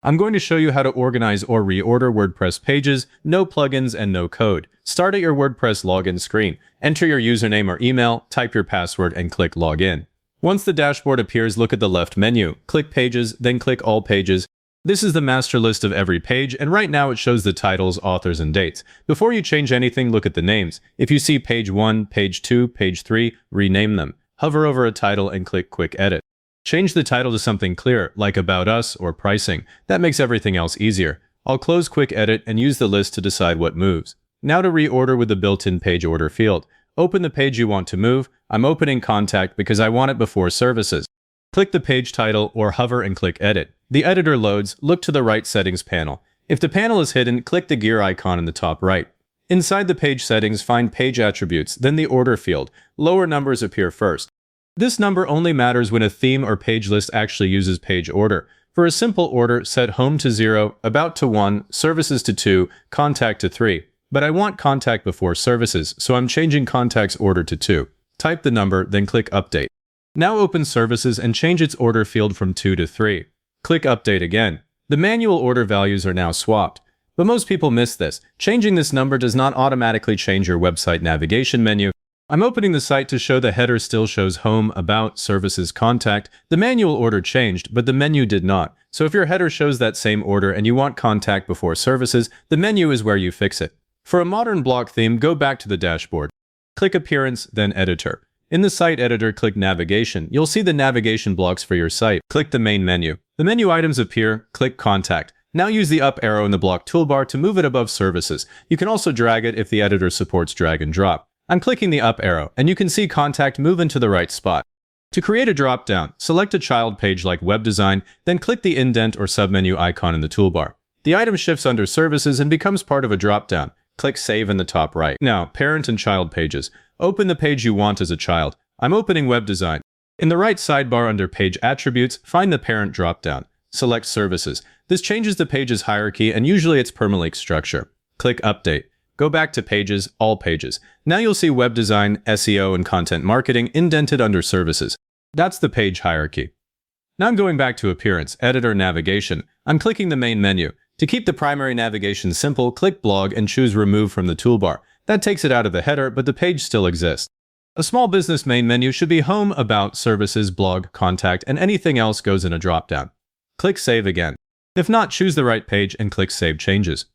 I'm going to show you how to organize or reorder WordPress pages, no plugins and no code. Start at your WordPress login screen. Enter your username or email, type your password, and click Login. Once the dashboard appears, look at the left menu. Click Pages, then click All Pages. This is the master list of every page, and right now it shows the titles, authors, and dates. Before you change anything, look at the names. If you see page 1, page 2, page 3, rename them. Hover over a title and click Quick Edit. Change the title to something clear, like About Us or Pricing. That makes everything else easier. I'll close Quick Edit and use the list to decide what moves. Now to reorder with the built-in page order field. Open the page you want to move. I'm opening Contact because I want it before Services. Click the page title or hover and click Edit. The editor loads. Look to the right settings panel. If the panel is hidden, click the gear icon in the top right. Inside the page settings, find Page Attributes, then the Order field. Lower numbers appear first. This number only matters when a theme or page list actually uses page order. For a simple order, set Home to 0, About to 1, Services to 2, Contact to 3. But I want Contact before Services, so I'm changing Contact's order to 2. Type the number, then click Update. Now open Services and change its order field from 2 to 3. Click Update again. The manual order values are now swapped. But most people miss this. Changing this number does not automatically change your website navigation menu. I'm opening the site to show the header still shows Home, About, Services, Contact. The manual order changed, but the menu did not. So if your header shows that same order and you want Contact before Services, the menu is where you fix it. For a modern block theme, go back to the dashboard. Click Appearance, then Editor. In the site editor, click Navigation. You'll see the navigation blocks for your site. Click the main menu. The menu items appear. Click Contact. Now use the up arrow in the block toolbar to move it above Services. You can also drag it if the editor supports drag and drop. I'm clicking the up arrow, and you can see Contact move into the right spot. To create a drop-down, select a child page like Web Design, then click the indent or submenu icon in the toolbar. The item shifts under Services and becomes part of a drop-down. Click Save in the top right. Now, Parent and Child pages. Open the page you want as a child. I'm opening Web Design. In the right sidebar under Page Attributes, find the Parent drop-down. Select Services. This changes the page's hierarchy and usually its permalink structure. Click Update. Go back to Pages, All Pages. Now you'll see Web Design, SEO, and Content Marketing indented under Services. That's the page hierarchy. Now I'm going back to Appearance, Editor, Navigation. I'm clicking the main menu. To keep the primary navigation simple, click Blog and choose Remove from the toolbar. That takes it out of the header, but the page still exists. A small business main menu should be Home, About, Services, Blog, Contact, and anything else goes in a drop-down. Click Save again. If not, choose the right page and click Save Changes.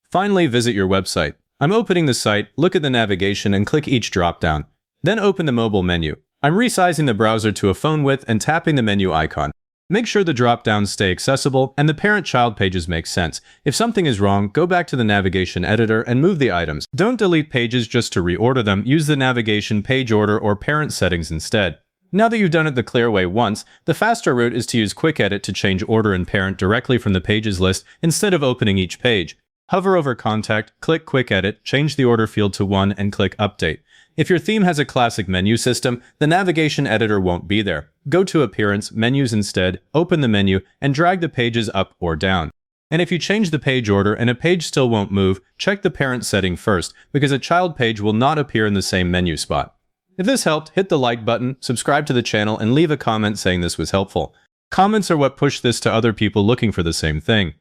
Finally, visit your website. I'm opening the site, look at the navigation, and click each drop-down. Then open the mobile menu. I'm resizing the browser to a phone width and tapping the menu icon. Make sure the drop-downs stay accessible and the parent-child pages make sense. If something is wrong, go back to the navigation editor and move the items. Don't delete pages just to reorder them. Use the navigation page order or parent settings instead. Now that you've done it the clear way once, the faster route is to use Quick Edit to change order and parent directly from the pages list instead of opening each page. Hover over Contact, click Quick Edit, change the order field to 1, and click Update. If your theme has a classic menu system, the navigation editor won't be there. Go to Appearance, Menus instead, open the menu, and drag the pages up or down. And if you change the page order and a page still won't move, check the parent setting first, because a child page will not appear in the same menu spot. If this helped, hit the like button, subscribe to the channel, and leave a comment saying this was helpful. Comments are what push this to other people looking for the same thing.